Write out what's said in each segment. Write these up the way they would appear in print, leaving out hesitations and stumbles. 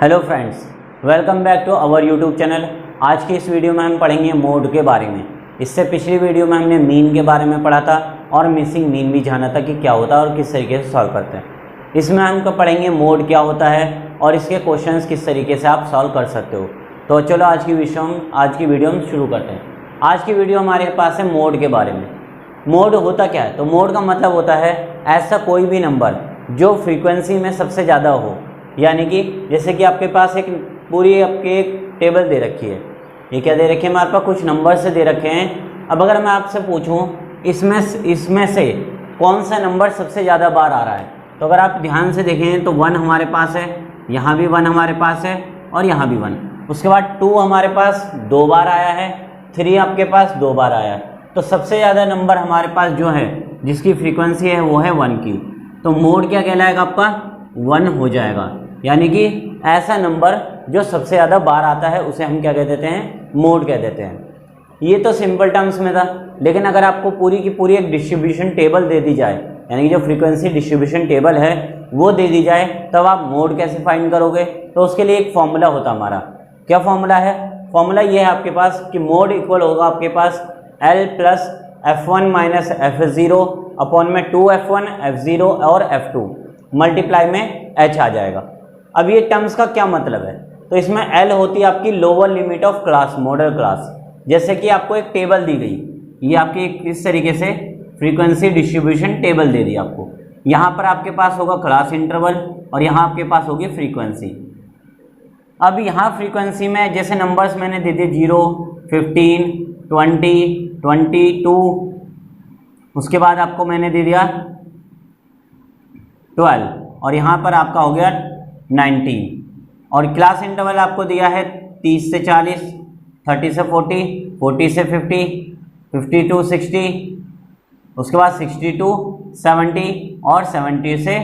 Hello friends, welcome back to our YouTube channel. आज की इस वीडियो में हम पढ़ेंगे मोड के बारे में। इससे पिछली वीडियो में हमने मीन के बारे में पढ़ा था और मिसिंग मीन भी जाना था कि क्या होता है और किस तरीके से सॉल्व करते हैं। इसमें हमको पढ़ेंगे मोड क्या होता है और इसके क्वेश्चंस किस तरीके से आप सॉल्व कर सकते हो। तो चलो आज की वीडियो हम शुरू करते हैं। आज की वीडियो हमारे पास है मोड के बारे में। मोड होता क्या है? तो मोड का मतलब होता है ऐसा कोई भी नंबर जो फ्रीक्वेंसी में सबसे ज़्यादा हो, यानी कि जैसे कि आपके पास एक पूरी आपके एक टेबल दे रखी है। ये क्या दे रखी है? हमारे पास कुछ नंबर से दे रखे हैं। अब अगर मैं आपसे पूछूं इसमें से कौन सा नंबर सबसे ज़्यादा बार आ रहा है, तो अगर आप ध्यान से देखें तो 1 हमारे पास है, यहाँ भी 1 हमारे पास है और यहाँ भी 1। उसके बाद 2 हमारे पास 2 बार आया है, 3 आपके पास 2 बार आया है। तो सबसे ज़्यादा नंबर हमारे पास जो है जिसकी फ्रीक्वेंसी है वो है 1 की। तो मोड क्या कहलाएगा? आपका 1 हो जाएगा। यानी कि ऐसा नंबर जो सबसे ज़्यादा बार आता है उसे हम क्या कह देते हैं? मोड कह देते हैं। ये तो सिंपल टर्म्स में था, लेकिन अगर आपको पूरी की पूरी एक डिस्ट्रीब्यूशन टेबल दे दी जाए, यानी कि जो फ्रीक्वेंसी डिस्ट्रीब्यूशन टेबल है वो दे दी जाए, तब आप मोड कैसे फाइंड करोगे? तो उसके लिए एक फॉर्मूला होता हमारा। क्या फॉर्मूला है? फॉर्मूला ये है आपके पास कि मोड इक्वल होगा आपके पास L plus F1 minus F0 upon में 2F1 F0 और F2 मल्टीप्लाई में H आ जाएगा। अब ये टर्म्स का क्या मतलब है? तो इसमें L होती है आपकी lower limit of class, model class. जैसे कि आपको एक टेबल दी गई, ये आपकी इस तरीके से फ्रीक्वेंसी डिस्ट्रीब्यूशन टेबल दे दी आपको। यहाँ पर आपके पास होगा क्लास इंटरवल और यहाँ आपके पास होगी फ्रीक्वेंसी। अब यहाँ फ्रीक्वेंसी में जैसे नंबर्स मैंने दे दिए 0, 15, 20, 22, उसके बाद आपको मैंने दे दिया 12 और यहाँ पर आपका हो गया 19। और क्लास इंटरवल आपको दिया है 30 से 40, 30 से 40, 40 से 50, 50 to 60, उसके बाद 60 to 70 और 70 से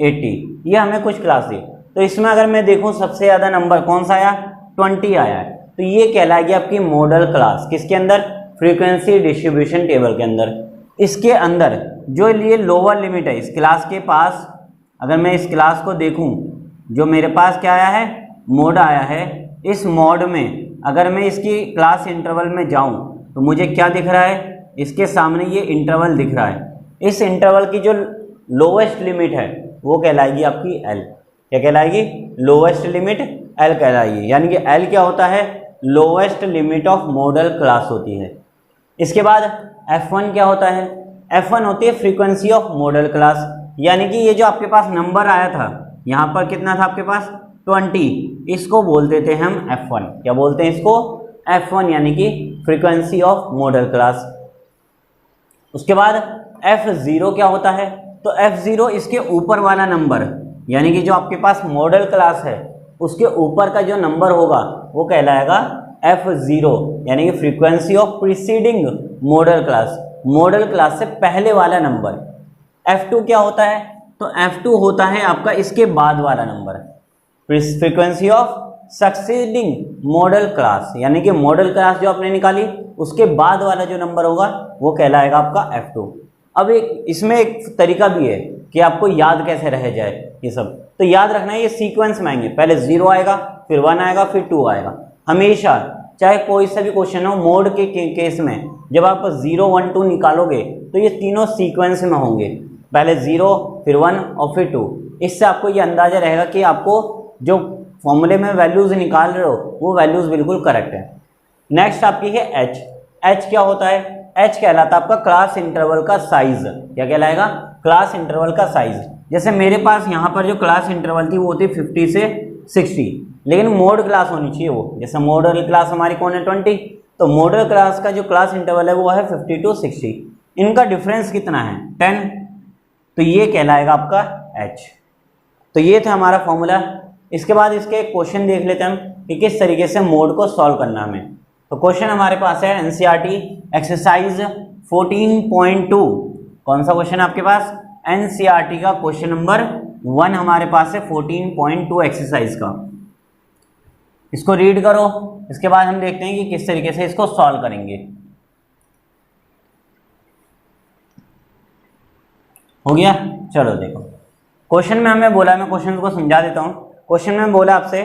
80। ये हमें कुछ क्लास दी। तो इसमें अगर मैं देखूं सबसे ज़्यादा नंबर कौन सा आया? 20 आया है। तो ये कहलाएगी आपकी मॉडल क्लास। किसके अंदर? फ्रीक्वेंसी डिस्ट्रीब्यूशन टेबल के अंदर। इसके अंदर जो ये लोअर लिमिट है इस क्लास के पास, अगर मैं इस क्लास को देखूं, जो मेरे पास क्या आया है? मोड आया है। इस मोड में अगर मैं इसकी क्लास इंटरवल में जाऊं तो मुझे क्या दिख रहा है? इसके सामने ये इंटरवल दिख रहा है। इस इंटरवल की जो लोवेस्ट लिमिट है वो कहलाएगी आपकी L। क्या कहलाएगी? लोवेस्ट लिमिट L कहलाएगी। यानी कि L क्या होता है? Lowest limit of model class होती है। इसके बाद F1 क्या होता है? F1 होती है फ्रीक्वेंसी ऑफ मॉडल क्लास। यानी कि ये जो आपके पास नंबर आया था, यहाँ पर कितना था आपके पास? 20। इसको बोल देते हैं हम F1। क्या बोलते हैं इसको? F1, यानी कि फ्रीक्वेंसी ऑफ मॉडल क्लास। उसके बाद F0 क्या होता है? तो F0 इसके ऊपर वाला नंबर, यानी कि जो आपके पास मॉडल क्लास है उसके ऊपर का जो नंबर होगा वो कहलाएगा F0, यानी कि frequency of preceding model class, model class से पहले वाला नंबर। F2 क्या होता है? तो F2 होता है आपका इसके बाद वाला number, frequency of succeeding model class, यानी कि मॉडल क्लास जो आपने निकाली उसके बाद वाला जो नंबर होगा वो कहलाएगा आपका F2। अब इसमें एक तरीका भी है कि आपको याद कैसे रह जाए ये सब। तो याद रखना है ये सीक्वेंस में आएंगे, पहले 0 आएगा, फिर 1 आएगा, फिर 2 आएगा। हमेशा चाहे कोई सा भी क्वेश्चन हो मोड के केस में, जब आप 0, 1, 2 निकालोगे तो ये तीनों सीक्वेंस में होंगे, पहले 0, फिर 1 और फिर 2। इससे आपको ये अंदाजा रहेगा कि आपको जो फॉर्मूले में वैल्यूज़ निकाल रहे हो वो वैल्यूज़ बिल्कुल करेक्ट है। नेक्स्ट आपकी है H। H क्या होता है? H कहलाता है आपका क्लास इंटरवल का साइज। क्या कहलाएगा? क्लास इंटरवल का साइज। जैसे मेरे पास यहाँ पर जो क्लास इंटरवल थी वो थी 50 से 60, लेकिन मोड क्लास होनी चाहिए वो। जैसे मॉडल क्लास हमारी कौन है? 20। तो मॉडल क्लास का जो क्लास इंटरवल है वो है 50 to 60। इनका डिफरेंस कितना है? 10। तो ये कहलाएगा आपका H। तो ये था हमारा फॉर्मूला। इसके बाद इसके एक क्वेश्चन देख लेते हैं हम कि किस तरीके से मोड को सॉल्व करना हमें। तो क्वेश्चन हमारे पास है NCERT एक्सरसाइज 14.2। कौन सा क्वेश्चन है आपके पास? NCERT का क्वेश्चन नंबर 1 हमारे पास है 14.2 एक्सरसाइज का। इसको रीड करो, इसके बाद हम देखते हैं कि किस तरीके से इसको सॉल्व करेंगे। हो गया? चलो देखो, क्वेश्चन में हमें बोला, मैं क्वेश्चन को समझा देता हूँ। क्वेश्चन में बोला आपसे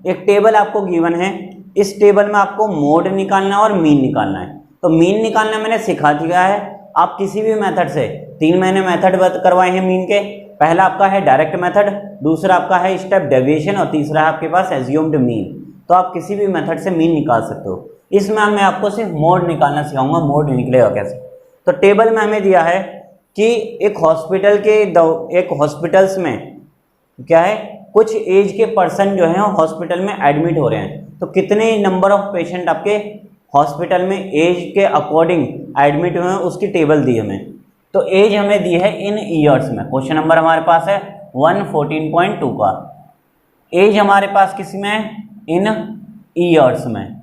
एक टेबल आपको गिवन है, इस टेबल में आपको मोड निकालना है और मीन निकालना है। तो मीन निकालना मैंने सिखा दिया है, आप किसी भी मेथड से, 3 मैंने मेथड करवाए हैं मीन के। पहला आपका है डायरेक्ट मेथड, दूसरा आपका है स्टेप डेविएशन और तीसरा है आपके पास एज्यूम्ड मीन। तो आप किसी भी मेथड से मीन निकाल सकते हो। इसमें मैं आपको सिर्फ मोड निकालना सिखाऊंगा, मोड निकलेगा कैसे। तो टेबल में हमें दिया है कि एक हॉस्पिटल्स में क्या है, कुछ एज के पर्सन जो है हॉस्पिटल में एडमिट हो रहे हैं। तो कितने नंबर ऑफ पेशेंट आपके हॉस्पिटल में एज के अकॉर्डिंग एडमिट हुए हैं उसकी टेबल दी हमें। तो एज हमें दी है इन ईयर्स में। क्वेश्चन नंबर हमारे पास है 114.2 का। एज हमारे पास किस में है, इन ईयर्स में।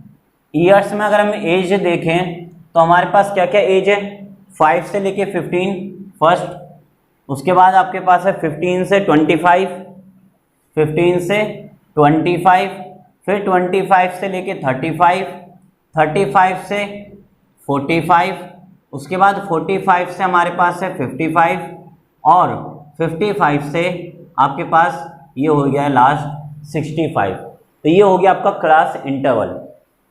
ईयर्स में अगर हम एज देखें तो हमारे पास क्या क्या एज है, 5 से लेके 15 फर्स्ट, उसके बाद आपके पास है 15 से 25, 15 से 25, फिर 25 से लेके 35, 35 से 45, उसके बाद 45 से हमारे पास है 55 और 55 से आपके पास ये हो गया लास्ट 65। तो ये हो गया आपका क्लास इंटरवल।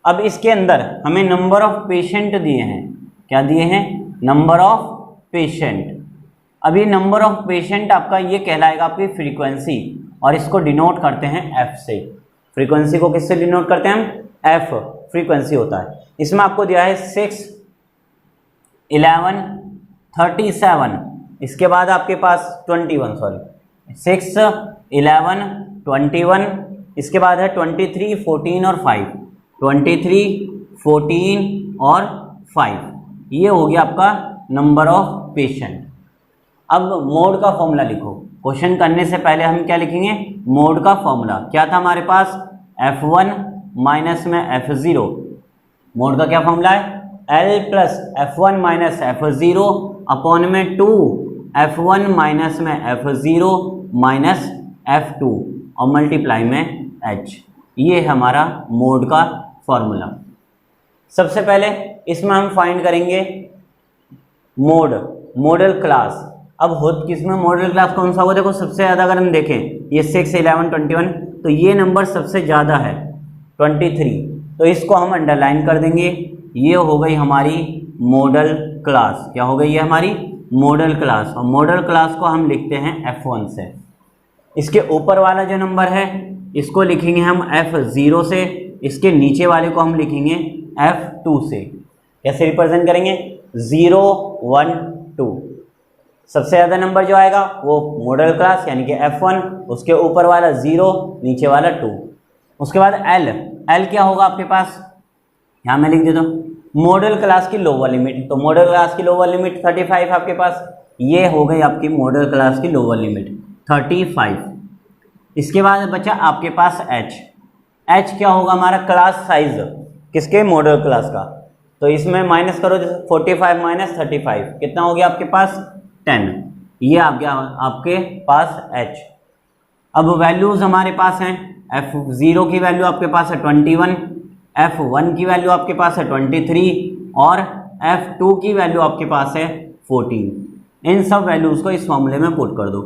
अब इसके अंदर हमें नंबर ऑफ पेशेंट दिए हैं, क्या दिए हैं, नंबर ऑफ पेशेंट। अब ये नंबर ऑफ पेशेंट आपका ये कहलाएगा आपकी फ्रीक्वेंसी और इसको डिनोट करते हैं एफ से। फ्रीक्वेंसी को किससे डिनोट करते हैं हम, एफ फ्रीक्वेंसी होता है। इसमें आपको दिया है 6, 11, 37, इसके बाद आपके पास 21, 6, 11, 21, इसके बाद है 23, 14 और 5, 23, 14 और 5, ये हो गया आपका नंबर ऑफ पेशेंट। अब मोड का फॉर्मूला लिखो। क्वेश्चन करने से पहले हम क्या लिखेंगे, मोड का फॉर्मूला क्या था हमारे पास, F1 माइनस में F0। मोड का क्या फॉर्मूला है, L plus F1 minus F0 upon में 2 F1 माइनस में F0 माइनस F2 और मल्टीप्लाई में H। ये है हमारा मोड का फॉर्मूला। सबसे पहले इसमें हम फाइंड करेंगे मोड, मॉडल क्लास। अब होत किसमें मॉडल क्लास कौन सा होगा, देखो सबसे ज़्यादा अगर हम देखें ये 6, 11, 21, तो ये नंबर सबसे ज़्यादा है 23, तो इसको हम अंडरलाइन कर देंगे। ये हो गई हमारी मॉडल क्लास। क्या हो गई ये हमारी मॉडल क्लास, और मॉडल क्लास को हम लिखते हैं F1 से। इसके ऊपर वाला जो नंबर है इसको लिखेंगे हम F0 से, इसके नीचे वाले को हम लिखेंगे F2 से। कैसे रिप्रेजेंट करेंगे, 0, 1, 2। सबसे ज़्यादा नंबर जो आएगा वो मॉडल क्लास यानी कि F1, उसके ऊपर वाला 0, नीचे वाला 2। उसके बाद L क्या होगा आपके पास, यहाँ मैं लिख देता हूँ मॉडल क्लास की लोअर लिमिट। तो मॉडल क्लास की लोअर लिमिट 35 आपके पास, ये हो गई आपकी मॉडल क्लास की लोअर लिमिट 35। इसके बाद बचा आपके पास H क्या होगा हमारा क्लास साइज किसके, मॉडल क्लास का। तो इसमें माइनस करो, जैसे 45 माइनस 35 कितना हो गया आपके पास 10। ये आ गया आपके पास H। अब वैल्यूज़ हमारे पास हैं, F0 की वैल्यू आपके पास है 21, F1 की वैल्यू आपके पास है 23 और F2 की वैल्यू आपके पास है 14। इन सब वैल्यूज़ को इस फॉर्मूले में पुट कर दो।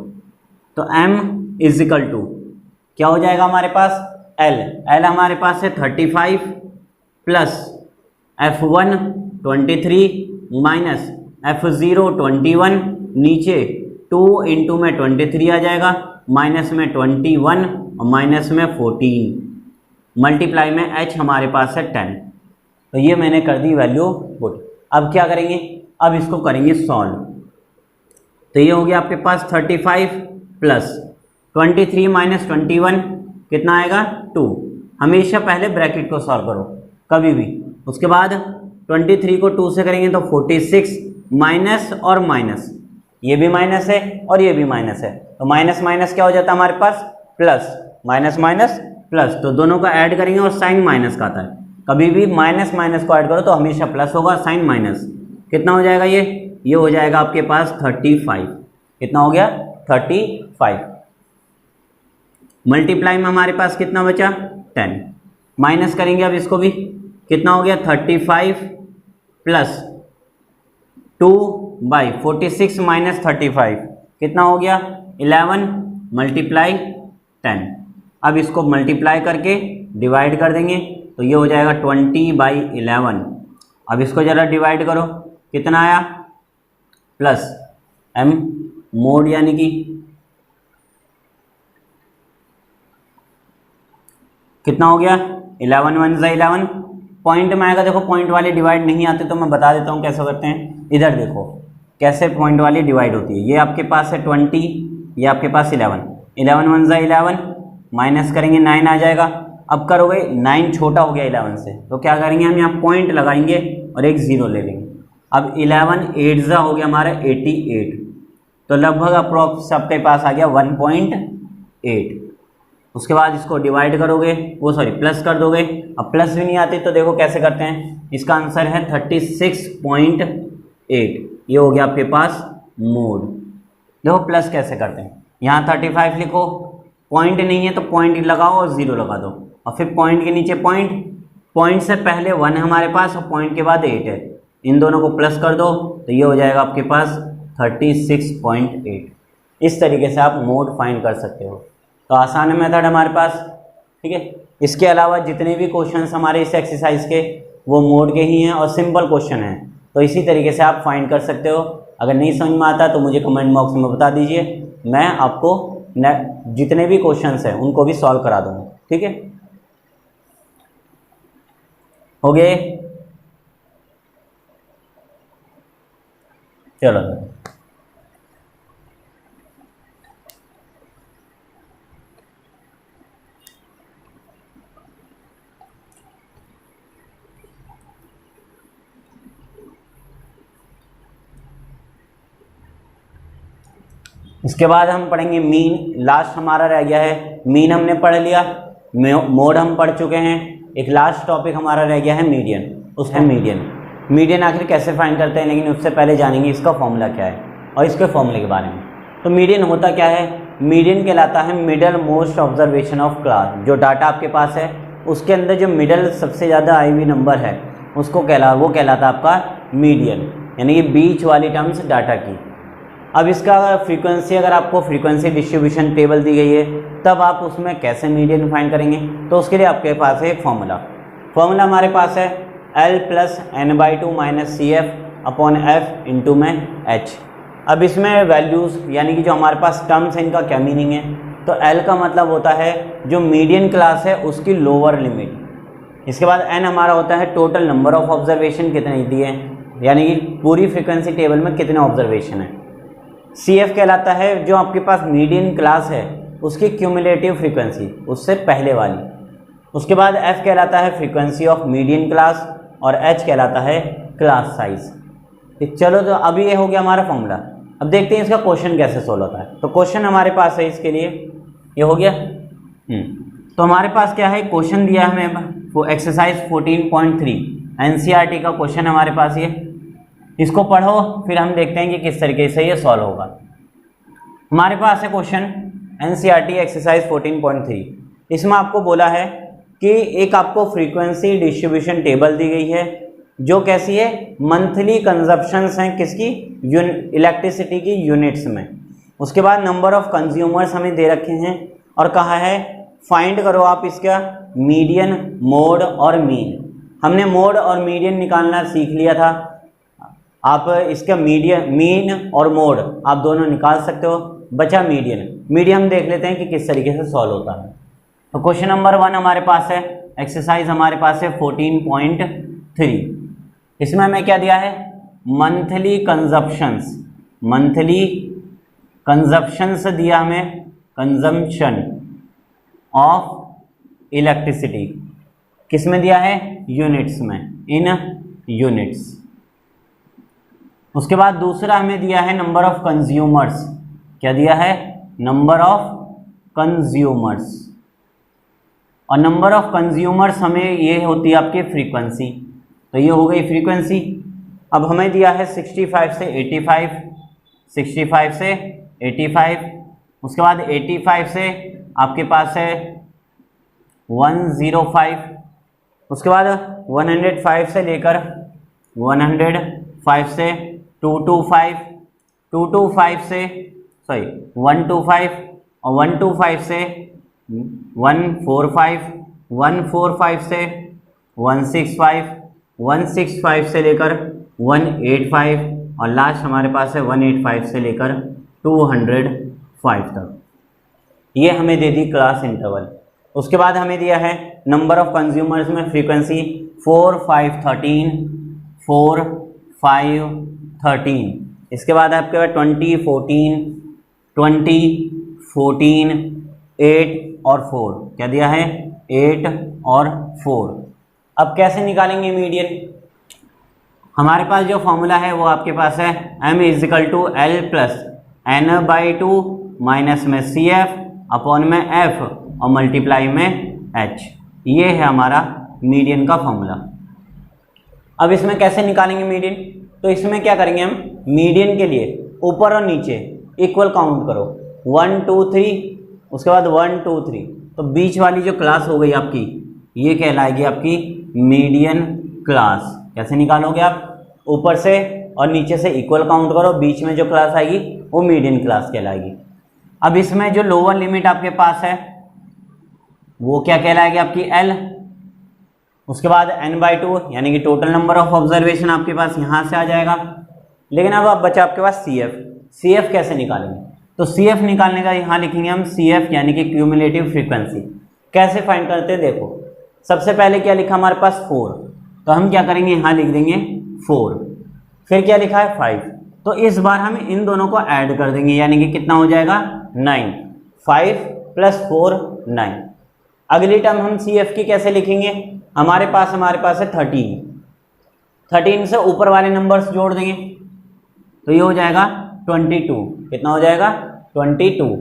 तो M इजिकल टू क्या हो जाएगा हमारे पास, L हमारे पास है 35 प्लस F1 23 माइनस F0 21, नीचे 2 इंटू में 23 आ जाएगा, माइनस में 21 और माइनस में 14, मल्टीप्लाई में H हमारे पास है 10। तो ये मैंने कर दी वैल्यू पुट। अब क्या करेंगे, अब इसको करेंगे सॉल्व। तो ये हो गया आपके पास 35 प्लस 23 माइनस 21 कितना आएगा 2। हमेशा पहले ब्रैकेट को सॉल्व करो कभी भी। उसके बाद 23 को 2 से करेंगे तो 46 माइनस और माइनस, ये भी माइनस है और ये भी माइनस है, तो माइनस माइनस क्या हो जाता है हमारे पास प्लस, माइनस माइनस प्लस, तो दोनों का ऐड करेंगे और साइन माइनस का आता है। कभी भी माइनस माइनस को ऐड करो तो हमेशा प्लस होगा, साइन माइनस कितना हो जाएगा, ये हो जाएगा आपके पास 35। कितना हो गया 35। मल्टीप्लाई में हमारे पास कितना बचा 10, माइनस करेंगे अब इसको भी, कितना हो गया 35 प्लस 2/46 माइनस 35 कितना हो गया 11 मल्टीप्लाई 10। अब इसको मल्टीप्लाई करके डिवाइड कर देंगे तो ये हो जाएगा 20/11। अब इसको ज़रा डिवाइड करो, कितना आया, प्लस m मोड यानी कि कितना हो गया 11 1 11। पॉइंट में आएगा, देखो पॉइंट वाले डिवाइड नहीं आते तो मैं बता देता हूँ कैसे करते हैं। इधर देखो कैसे पॉइंट वाली डिवाइड होती है। ये आपके पास है 20, ये आपके पास 11 11 1 11, माइनस करेंगे 9 आ जाएगा। अब करोगे 9 छोटा हो गया 11 से, तो क्या करेंगे हम यहाँ पॉइंट लगाएंगे और एक 0 ले लेंगे। अब 11 8 हो गया हमारा 88, तो लगभग अप्रोक्स आपके पास आ गया 1.8। उसके बाद इसको डिवाइड करोगे, वो सॉरी प्लस कर दोगे। अब प्लस भी नहीं आती तो देखो कैसे करते हैं, इसका आंसर है 36.8। ये हो गया आपके पास मोड। देखो प्लस कैसे करते हैं, यहाँ 35 लिखो, पॉइंट नहीं है तो पॉइंट लगाओ और 0 लगा दो, और फिर पॉइंट के नीचे पॉइंट, पॉइंट से पहले 1 हमारे पास और पॉइंट के बाद 8 है, इन दोनों को प्लस कर दो तो ये हो जाएगा आपके पास 36.8। इस तरीके से आप मोड फाइंड कर सकते हो। तो आसान मेथड हमारे पास, ठीक है। इसके अलावा जितने भी क्वेश्चंस हमारे इस एक्सरसाइज के वो मोड के ही हैं और सिंपल क्वेश्चन हैं, तो इसी तरीके से आप फाइंड कर सकते हो। अगर नहीं समझ में आता तो मुझे कमेंट बॉक्स में बता दीजिए, मैं आपको जितने भी क्वेश्चंस हैं उनको भी सॉल्व करा दूँगा, ठीक है। हो गए, चलो इसके बाद हम पढ़ेंगे मीन। लास्ट हमारा रह गया है मीन, हमने पढ़ लिया, मोड हम पढ़ चुके हैं। एक लास्ट टॉपिक हमारा रह गया है मीडियन। उसमें मीडियन आखिर कैसे फाइंड करते हैं, लेकिन उससे पहले जानेंगे इसका फॉर्मूला क्या है और इसके फॉर्मूले के बारे में। तो मीडियन होता क्या है, मीडियन कहलाता है middle most observation of class. जो डाटा आपके पास है उसके अंदर जो मिडल सबसे ज़्यादा आई हुई नंबर है उसको वो कहलाता है आपका मीडियन, यानी कि बीच वाली टर्म्स डाटा की। अब इसका फ्रीक्वेंसी, अगर आपको फ्रीक्वेंसी डिस्ट्रीब्यूशन टेबल दी गई है तब आप उसमें कैसे मीडियन फाइंड करेंगे, तो उसके लिए आपके पास है एक फॉर्मूला हमारे पास है L + n/2 - CF/F इंटू में H। अब इसमें वैल्यूज़ यानी कि जो हमारे पास टर्म्स हैं इनका क्या मीनिंग है, तो L का मतलब होता है जो मीडियन क्लास है उसकी लोअर लिमिट। इसके बाद N हमारा होता है टोटल नंबर ऑफ ऑब्जर्वेशन कितने दिए हैं, यानी कि पूरी फ्रीक्वेंसी टेबल में कितने ऑब्जर्वेशन है। CF कहलाता है जो आपके पास मीडियन क्लास है उसकी क्यूमुलेटिव फ्रीक्वेंसी, उससे पहले वाली। उसके बाद F कहलाता है फ्रीक्वेंसी ऑफ मीडियन क्लास और H कहलाता है क्लास साइज। चलो तो अभी ये हो गया हमारा फॉर्मूला। अब देखते हैं इसका क्वेश्चन कैसे सोल्व होता है। तो क्वेश्चन हमारे पास है इसके लिए, ये हो गया। तो हमारे पास क्या है, क्वेश्चन दिया है हमें, वो एक्सरसाइज 14.3 NCERT का क्वेश्चन हमारे पास ये। इसको पढ़ो फिर हम देखते हैं कि किस तरीके से ये सॉल्व होगा। हमारे पास है क्वेश्चन NCERT एक्सरसाइज 14.3। इसमें आपको बोला है कि एक आपको फ्रीक्वेंसी डिस्ट्रीब्यूशन टेबल दी गई है जो कैसी है, मंथली कंजप्शंस हैं किसकी, इलेक्ट्रिसिटी की यूनिट्स में। उसके बाद नंबर ऑफ कंज्यूमर्स हमें दे रखे हैं और कहा है फाइंड करो आप इसका मीडियन, मोड और मीन। हमने मोड और मीडियन निकालना सीख लिया था। आप इसका मीन और मोड आप दोनों निकाल सकते हो। बचा मीडियन देख लेते हैं कि किस तरीके से सॉल्व होता है। तो क्वेश्चन नंबर 1 हमारे पास है, एक्सरसाइज हमारे पास है 14.3। इसमें हमें क्या दिया है, मंथली कंजप्शंस दिया हमें, कंजम्पशन ऑफ इलेक्ट्रिसिटी किस में दिया है, यूनिट्स में, इन यूनिट्स। उसके बाद दूसरा हमें दिया है नंबर ऑफ कंज्यूमर्स। क्या दिया है, नंबर ऑफ कंज्यूमर्स। और नंबर ऑफ कंज्यूमर्स हमें ये होती है आपकी फ्रीक्वेंसी। तो ये हो गई फ्रीक्वेंसी। अब हमें दिया है 65 से 85, 65 से 85। उसके बाद 85 से आपके पास है 105। उसके बाद 105 से लेकर 105 से 225, 225 से 125 और 125 से 145, 145 से 165, 165 से लेकर 185 और लास्ट हमारे पास है 185 से लेकर 205 तक। ये हमें दे दी क्लास इंटरवल। उसके बाद हमें दिया है नंबर ऑफ कंज्यूमर्स में फ्रीक्वेंसी 4, 5, 13, 4, 5, 13। इसके बाद आपके पास 20, 14, 20, 14, 8 और 4। क्या दिया है? 8 और 4। अब कैसे निकालेंगे मीडियन? हमारे पास जो फॉर्मूला है वो आपके पास है m = L + n/2 माइनस में CF अपॉन में F और मल्टीप्लाई में H। ये है हमारा मीडियन का फॉर्मूला। अब इसमें कैसे निकालेंगे मीडियन? तो इसमें क्या करेंगे हम, मीडियन के लिए ऊपर और नीचे इक्वल काउंट करो, 1 2 3, उसके बाद 1 2 3, तो बीच वाली जो क्लास हो गई आपकी ये कहलाएगी आपकी मीडियन क्लास। कैसे निकालोगे आप? ऊपर से और नीचे से इक्वल काउंट करो, बीच में जो क्लास आएगी वो मीडियन क्लास कहलाएगी। अब इसमें जो लोअर लिमिट आपके पास है वो क्या कहलाएगी? आपकी L। उसके बाद n/2 यानी कि टोटल नंबर ऑफ ऑब्जर्वेशन आपके पास यहाँ से आ जाएगा। लेकिन अब बचा आपके पास CF। CF कैसे निकालेंगे? तो CF निकालने का यहाँ लिखेंगे हम CF यानी कि क्यूमुलेटिव फ्रीक्वेंसी। कैसे फाइंड करते हैं? देखो, सबसे पहले क्या लिखा हमारे पास? 4, तो हम क्या करेंगे? यहाँ लिख देंगे 4। फिर क्या लिखा है? 5, तो इस बार हम इन दोनों को ऐड कर देंगे, यानी कि कितना हो जाएगा? 9। 5 + 4 9। अगली टर्म हम CF की कैसे लिखेंगे? हमारे पास है 13। 13 से ऊपर वाले नंबर्स जोड़ देंगे तो ये हो जाएगा 22। कितना हो जाएगा? 22।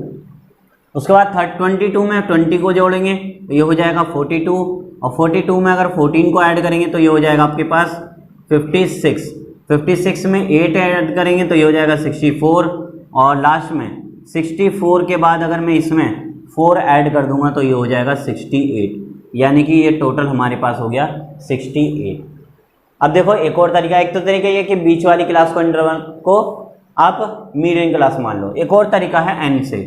उसके बाद 22 में 20 को जोड़ेंगे तो ये हो जाएगा 42, और 42 में अगर 14 को ऐड करेंगे तो ये हो जाएगा आपके पास 56। 56 में 8 ऐड करेंगे तो ये हो जाएगा 64, और लास्ट में 64 के बाद अगर मैं इसमें 4 ऐड कर दूंगा तो ये हो जाएगा 68, यानी कि ये टोटल हमारे पास हो गया 68। अब देखो एक और तरीका, एक तो तरीका ये कि बीच वाली क्लास को इंटरवल को आप मीडियन क्लास मान लो। एक और तरीका है n से।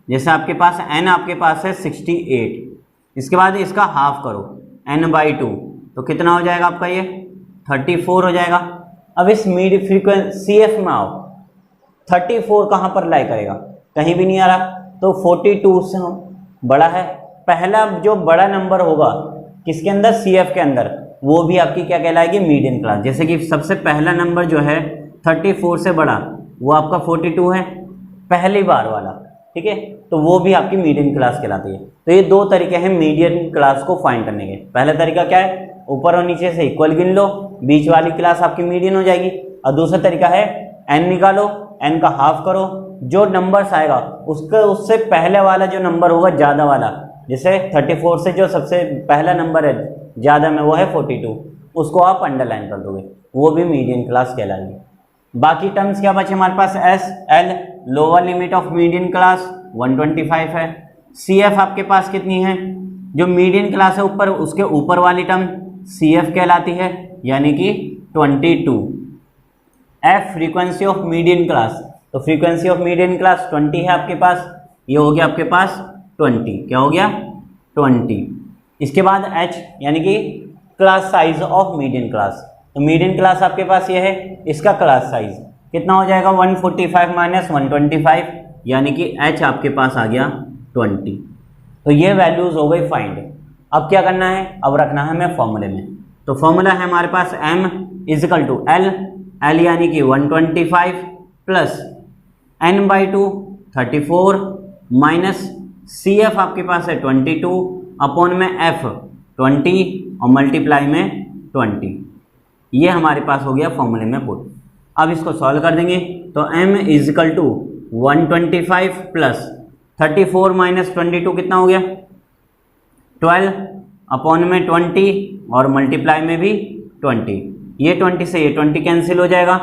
जैसे आपके पास n आपके पास है 68, इसके बाद इसका हाफ करो n/2 तो कितना हो जाएगा आपका? ये 34 हो जाएगा। अब इस मीडियन फ्रीक्वेंसी CF में आओ, 34 कहाँ पर लाई करेगा? कहीं भी नहीं आ रहा, तो 42 से बड़ा है। पहला जो बड़ा नंबर होगा किसके अंदर? CF के अंदर, वो भी आपकी क्या कहलाएगी? Median class. जैसे कि सबसे पहला नंबर जो है 34 से बड़ा वो आपका 42 है, पहली बार वाला, ठीक है, तो वो भी आपकी मीडियन क्लास कहलाती है। तो ये दो तरीके हैं मीडियन क्लास को फाइंड करने के। पहला तरीका क्या है? ऊपर और नीचे से इक्वल गिन लो, बीच वाली क्लास आपकी मीडियन हो जाएगी। और दूसरा तरीका है n निकालो, n का हाफ करो, जो नंबर्स आएगा उससे पहले वाला जो नंबर होगा ज़्यादा वाला, जैसे 34 से जो सबसे पहला नंबर है ज़्यादा में वो है 42, उसको आप अंडरलाइन कर दोगे, वो भी मीडियन क्लास कहलाएगी। बाकी टर्म्स क्या बचे हमारे पास? S, L, lower limit of median class 125 है। CF आपके पास कितनी है? जो मीडियन क्लास है ऊपर, उसके ऊपर वाली टर्म CF कहलाती है, यानी कि 22। F frequency of median class, तो फ्रीक्वेंसी ऑफ मीडियन क्लास 20 है आपके पास, ये हो गया आपके पास 20। क्या हो गया? 20। इसके बाद H यानी कि class size of median class, तो मीडियन क्लास आपके पास ये है, इसका क्लास साइज कितना हो जाएगा? 145 माइनस 125, यानी कि H आपके पास आ गया 20। तो ये वैल्यूज हो गई फाइंड। अब क्या करना है? अब रखना है हमें फॉर्मूले में। तो फॉर्मूला है हमारे पास m = L, L यानी कि 125 प्लस n/2 34 माइनस CF आपके पास है 22 अपॉन में F 20 और मल्टीप्लाई में 20। ये हमारे पास हो गया फॉर्मूले में पुट। अब इसको सॉल्व कर देंगे तो m = 125 प्लस 34 माइनस 22 कितना हो गया? 12 अपॉन में 20 और मल्टीप्लाई में भी 20। ये 20 से ये 20 कैंसिल हो जाएगा।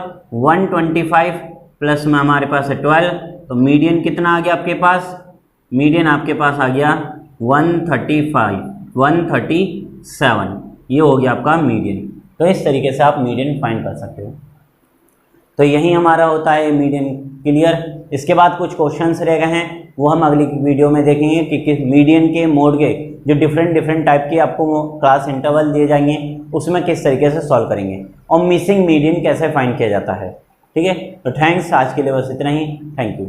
125 प्लस में हमारे पास है 12, तो मीडियन कितना आ गया आपके पास? मीडियन आपके पास आ गया 137। ये हो गया आपका मीडियन। तो इस तरीके से आप मीडियन फाइंड कर सकते हो। तो यही हमारा होता है मीडियन क्लियर। इसके बाद कुछ क्वेश्चंस रह गए हैं, वो हम अगली वीडियो में देखेंगे कि मीडियन के मोड के जो डिफरेंट टाइप की आपको क्लास इंटरवल दिए जाएंगे उसमें किस तरीके से सॉल्व करेंगे, और मिसिंग मीडियन कैसे फाइंड किया जाता है। ठीक है, तो थैंक्स, आज के लिए बस इतना ही। Thank you.